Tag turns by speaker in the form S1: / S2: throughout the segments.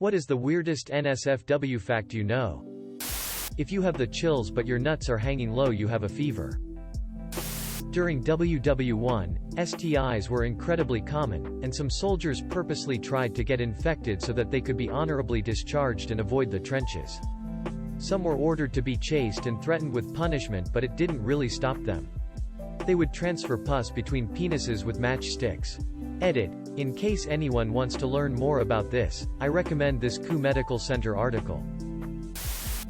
S1: What is the weirdest NSFW fact you know? If you have the chills but your nuts are hanging low, you have a fever. During WW1, STIs were incredibly common, and some soldiers purposely tried to get infected so that they could be honorably discharged and avoid the trenches. Some were ordered to be chased and threatened with punishment, but it didn't really stop them. They would transfer pus between penises with matchsticks. Edit. In case anyone wants to learn more about this, I recommend this KU Medical Center article.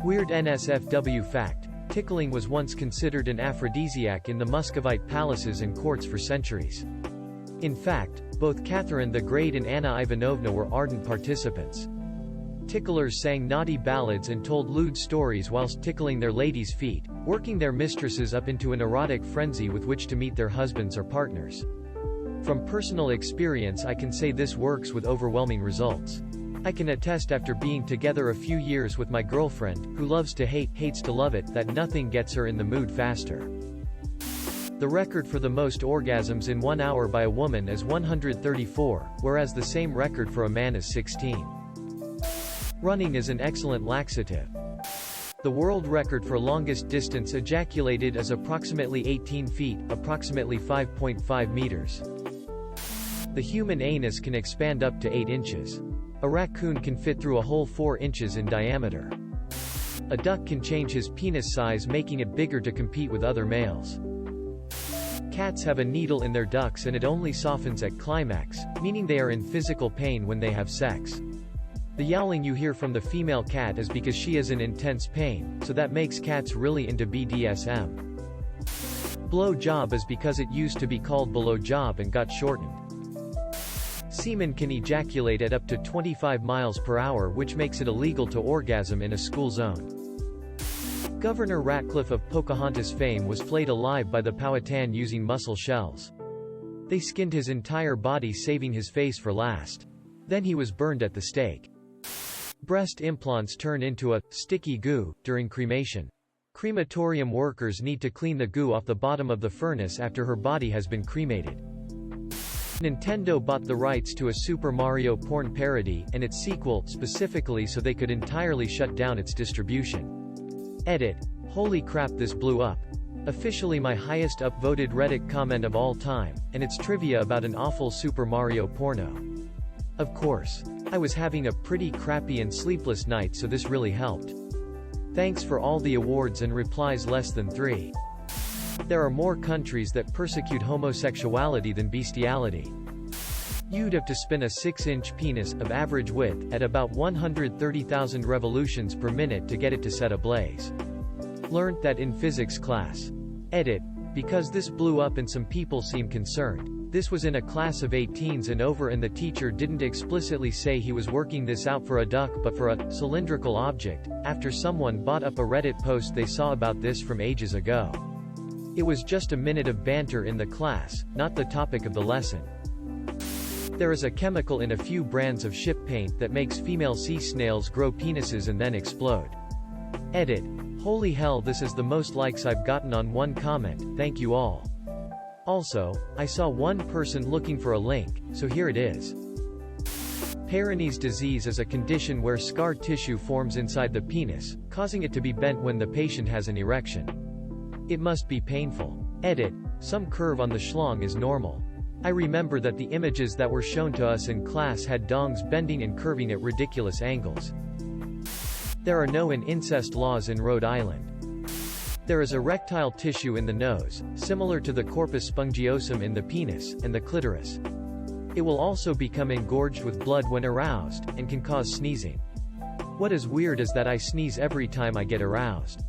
S1: Weird NSFW fact. Tickling was once considered an aphrodisiac in the Muscovite palaces and courts for centuries. In fact, both Catherine the Great and Anna Ivanovna were ardent participants. Ticklers sang naughty ballads and told lewd stories whilst tickling their ladies' feet, working their mistresses up into an erotic frenzy with which to meet their husbands or partners. From personal experience, I can say this works with overwhelming results. I can attest, after being together a few years with my girlfriend, who loves to hate, hates to love it, that nothing gets her in the mood faster. The record for the most orgasms in 1 hour by a woman is 134, whereas the same record for a man is 16. Running is an excellent laxative. The world record for longest distance ejaculated is approximately 18 feet, approximately 5.5 meters. The human anus can expand up to 8 inches. A raccoon can fit through a hole 4 inches in diameter. A duck can change his penis size, making it bigger to compete with other males. Cats have a needle in their ducts and it only softens at climax, meaning they are in physical pain when they have sex. The yowling you hear from the female cat is because she is in intense pain, so that makes cats really into BDSM. Blow job is because it used to be called below job and got shortened. Semen can ejaculate at up to 25 miles per hour, which makes it illegal to orgasm in a school zone. Governor Ratcliffe of Pocahontas fame was flayed alive by the Powhatan using mussel shells. They skinned his entire body, saving his face for last. Then he was burned at the stake. Breast implants turn into a sticky goo during cremation. Crematorium workers need to clean the goo off the bottom of the furnace after her body has been cremated. Nintendo bought the rights to a Super Mario porn parody, and its sequel, specifically so they could entirely shut down its distribution. Edit. Holy crap, this blew up. Officially my highest upvoted Reddit comment of all time, and it's trivia about an awful Super Mario porno. Of course. I was having a pretty crappy and sleepless night, so this really helped. Thanks for all the awards and replies, less than 3. There are more countries that persecute homosexuality than bestiality. You'd have to spin a 6-inch penis, of average width, at about 130,000 revolutions per minute to get it to set ablaze. Learned that in physics class. Edit. Because this blew up and some people seem concerned. This was in a class of 18s and over, and the teacher didn't explicitly say he was working this out for a duck but for a cylindrical object, after someone bought up a Reddit post they saw about this from ages ago. It was just a minute of banter in the class, not the topic of the lesson. There is a chemical in a few brands of ship paint that makes female sea snails grow penises and then explode. Edit. Holy hell, this is the most likes I've gotten on one comment, thank you all. Also, I saw one person looking for a link, so here it is. Peyronie's disease is a condition where scar tissue forms inside the penis, causing it to be bent when the patient has an erection. It must be painful. Edit. Some curve on the schlong is normal. I remember that the images that were shown to us in class had dongs bending and curving at ridiculous angles. There are no incest laws in Rhode Island. There is erectile tissue in the nose, similar to the corpus spongiosum in the penis, and the clitoris. It will also become engorged with blood when aroused, and can cause sneezing. What is weird is that I sneeze every time I get aroused.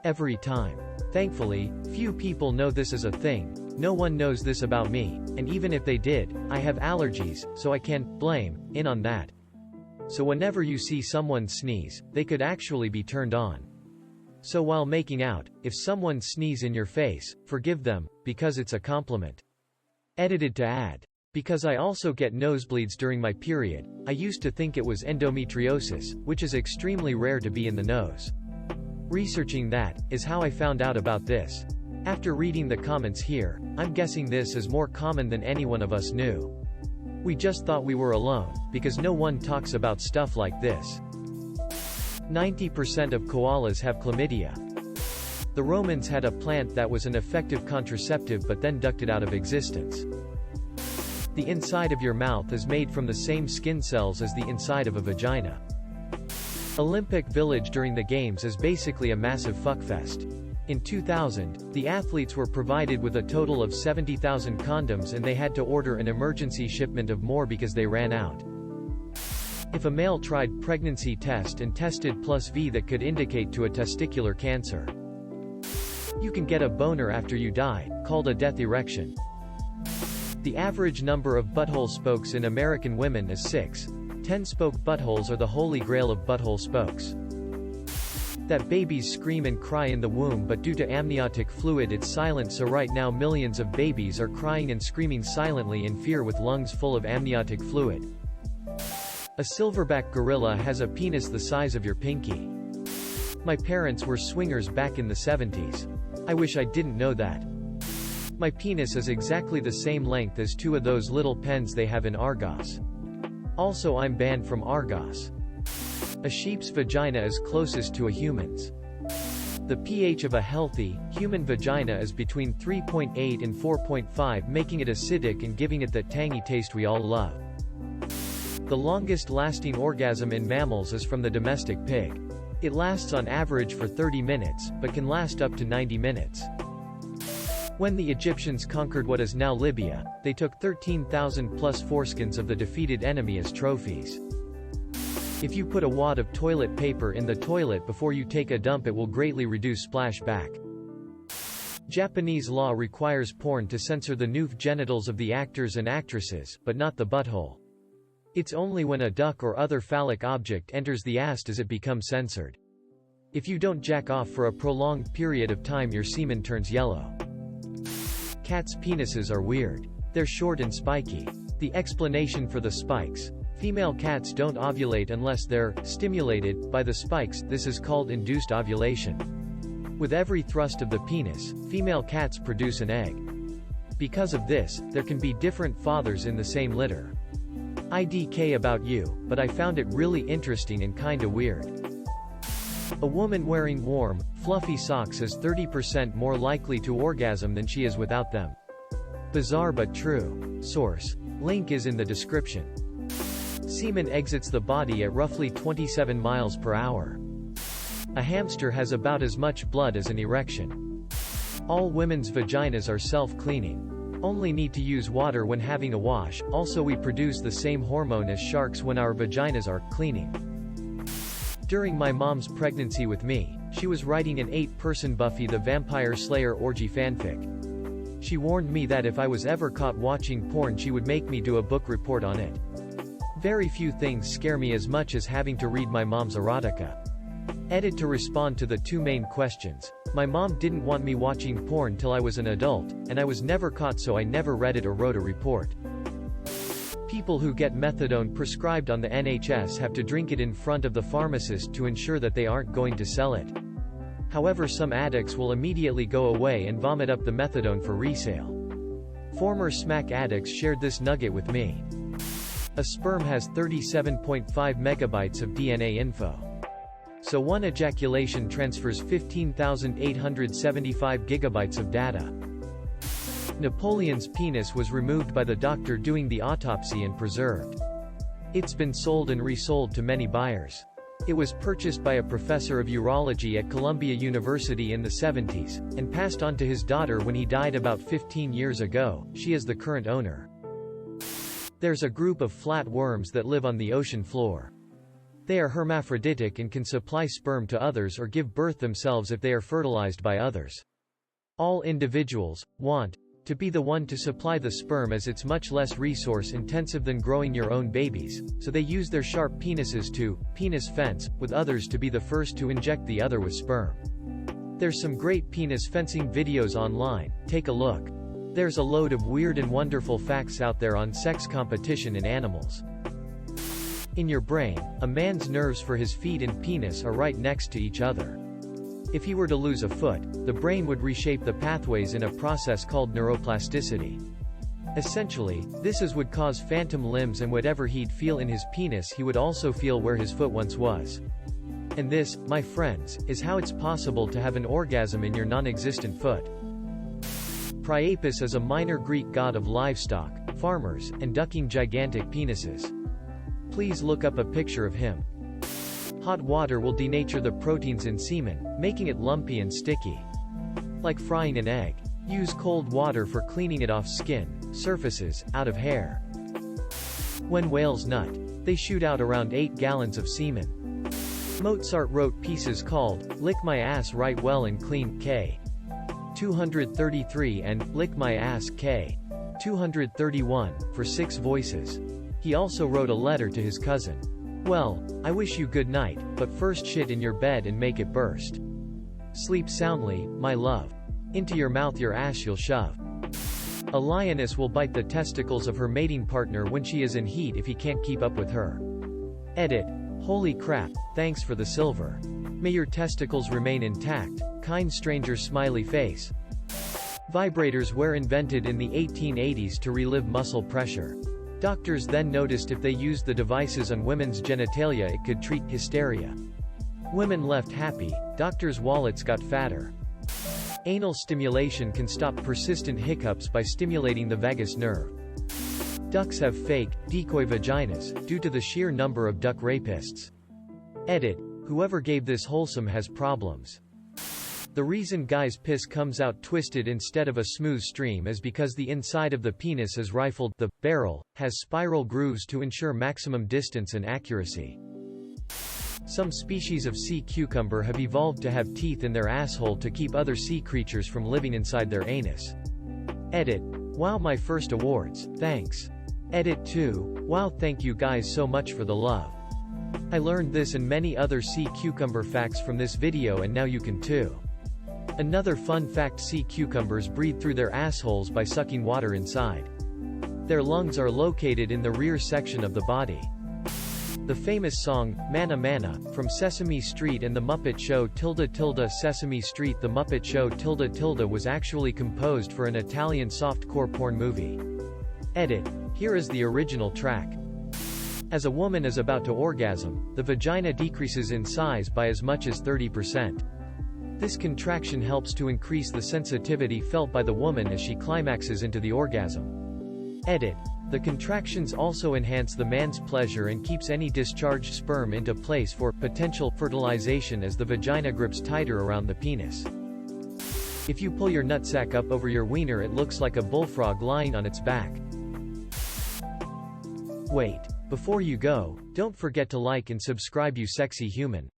S1: Every time. Thankfully, few people know this is a thing. No one knows this about me, and even if they did, I have allergies, so I can't blame in on that. So whenever you see someone sneeze, they could actually be turned on. So while making out, if someone sneezes in your face, forgive them, because it's a compliment. Edited to add. Because I also get nosebleeds during my period, I used to think it was endometriosis, which is extremely rare to be in the nose. Researching that is how I found out about this. After reading the comments here, I'm guessing this is more common than any one of us knew. We just thought we were alone, because no one talks about stuff like this. 90% of koalas have chlamydia. The Romans had a plant that was an effective contraceptive but then ducked it out of existence. The inside of your mouth is made from the same skin cells as the inside of a vagina. Olympic Village during the Games is basically a massive fuckfest. In 2000, the athletes were provided with a total of 70,000 condoms and they had to order an emergency shipment of more because they ran out. If a male tried pregnancy test and tested +V, that could indicate to a testicular cancer. You can get a boner after you die, called a death erection. The average number of butthole spokes in American women is 6. 10-spoke buttholes are the holy grail of butthole spokes. That babies scream and cry in the womb, but due to amniotic fluid it's silent, so right now millions of babies are crying and screaming silently in fear with lungs full of amniotic fluid. A silverback gorilla has a penis the size of your pinky. My parents were swingers back in the 70s. I wish I didn't know that. My penis is exactly the same length as 2 of those little pens they have in Argos. Also, I'm banned from Argos. A sheep's vagina is closest to a human's. The pH of a healthy, human vagina is between 3.8 and 4.5, making it acidic and giving it that tangy taste we all love. The longest lasting orgasm in mammals is from the domestic pig. It lasts on average for 30 minutes, but can last up to 90 minutes. When the Egyptians conquered what is now Libya, they took 13,000 plus foreskins of the defeated enemy as trophies. If you put a wad of toilet paper in the toilet before you take a dump, it will greatly reduce splashback. Japanese law requires porn to censor the nude genitals of the actors and actresses, but not the butthole. It's only when a duck or other phallic object enters the ass does it become censored. If you don't jack off for a prolonged period of time, your semen turns yellow. Cats' penises are weird. They're short and spiky. The explanation for the spikes: female cats don't ovulate unless they're stimulated by the spikes. This is called induced ovulation. With every thrust of the penis, female cats produce an egg. Because of this, there can be different fathers in the same litter. IDK about you, but I found it really interesting and kinda weird. A woman wearing warm, fluffy socks is 30% more likely to orgasm than she is without them. Bizarre but true. Source: link is in the description. Semen exits the body at roughly 27 miles per hour. A hamster has about as much blood as an erection. All women's vaginas are self-cleaning. Only need to use water when having a wash. Also, we produce the same hormone as sharks when our vaginas are cleaning. During my mom's pregnancy with me, she was writing an 8-person Buffy the Vampire Slayer orgy fanfic. She warned me that if I was ever caught watching porn, she would make me do a book report on it. Very few things scare me as much as having to read my mom's erotica. Edit to respond to the 2 main questions. My mom didn't want me watching porn till I was an adult, and I was never caught, so I never read it or wrote a report. People who get methadone prescribed on the NHS have to drink it in front of the pharmacist to ensure that they aren't going to sell it. However, some addicts will immediately go away and vomit up the methadone for resale. Former smack addicts shared this nugget with me. A sperm has 37.5 megabytes of DNA info. So one ejaculation transfers 15,875 gigabytes of data. Napoleon's penis was removed by the doctor doing the autopsy and preserved. It's been sold and resold to many buyers. It was purchased by a professor of urology at Columbia University in the 70s, and passed on to his daughter when he died about 15 years ago. She is the current owner. There's a group of flatworms that live on the ocean floor. They are hermaphroditic and can supply sperm to others or give birth themselves if they are fertilized by others. All individuals want to be the one to supply the sperm, as it's much less resource intensive than growing your own babies, so they use their sharp penises to penis fence with others to be the first to inject the other with sperm. There's some great penis fencing videos online, take a look. There's a load of weird and wonderful facts out there on sex competition in animals. In your brain, a man's nerves for his feet and penis are right next to each other. If he were to lose a foot, the brain would reshape the pathways in a process called neuroplasticity. Essentially, this would cause phantom limbs, and whatever he'd feel in his penis he would also feel where his foot once was. And this, my friends, is how it's possible to have an orgasm in your non-existent foot. Priapus is a minor Greek god of livestock, farmers, and ducking gigantic penises. Please look up a picture of him. Hot water will denature the proteins in semen, making it lumpy and sticky. Like frying an egg. Use cold water for cleaning it off skin, surfaces, out of hair. When whales nut, they shoot out around 8 gallons of semen. Mozart wrote pieces called, Lick My Ass Right Well and Clean, k. 233 and, Lick My Ass, k. 231, for 6 voices. He also wrote a letter to his cousin. Well, I wish you good night, but first shit in your bed and make it burst. Sleep soundly, my love. Into your mouth your ass you'll shove. A lioness will bite the testicles of her mating partner when she is in heat if he can't keep up with her. Edit. Holy crap, thanks for the silver. May your testicles remain intact, kind stranger smiley face. Vibrators were invented in the 1880s to relieve muscle pressure. Doctors then noticed if they used the devices on women's genitalia it could treat hysteria. Women left happy, doctors' wallets got fatter. Anal stimulation can stop persistent hiccups by stimulating the vagus nerve. Ducks have fake, decoy vaginas, due to the sheer number of duck rapists. Edit. Whoever gave this wholesome has problems. The reason guys' piss comes out twisted instead of a smooth stream is because the inside of the penis is rifled. The barrel has spiral grooves to ensure maximum distance and accuracy. Some species of sea cucumber have evolved to have teeth in their asshole to keep other sea creatures from living inside their anus. Edit. Wow, my first awards, thanks. Edit 2. Wow, thank you guys so much for the love. I learned this and many other sea cucumber facts from this video, and now you can too. Another fun fact: sea cucumbers breathe through their assholes by sucking water inside. Their lungs are located in the rear section of the body. The famous song, Manna Manna, from Sesame Street and The Muppet Show Sesame Street The Muppet Show was actually composed for an Italian softcore porn movie. Edit. Here is the original track. As a woman is about to orgasm, the vagina decreases in size by as much as 30%. This contraction helps to increase the sensitivity felt by the woman as she climaxes into the orgasm. Edit. The contractions also enhance the man's pleasure and keeps any discharged sperm into place for potential fertilization as the vagina grips tighter around the penis. If you pull your nutsack up over your wiener, it looks like a bullfrog lying on its back. Wait. Before you go, don't forget to like and subscribe, you sexy human.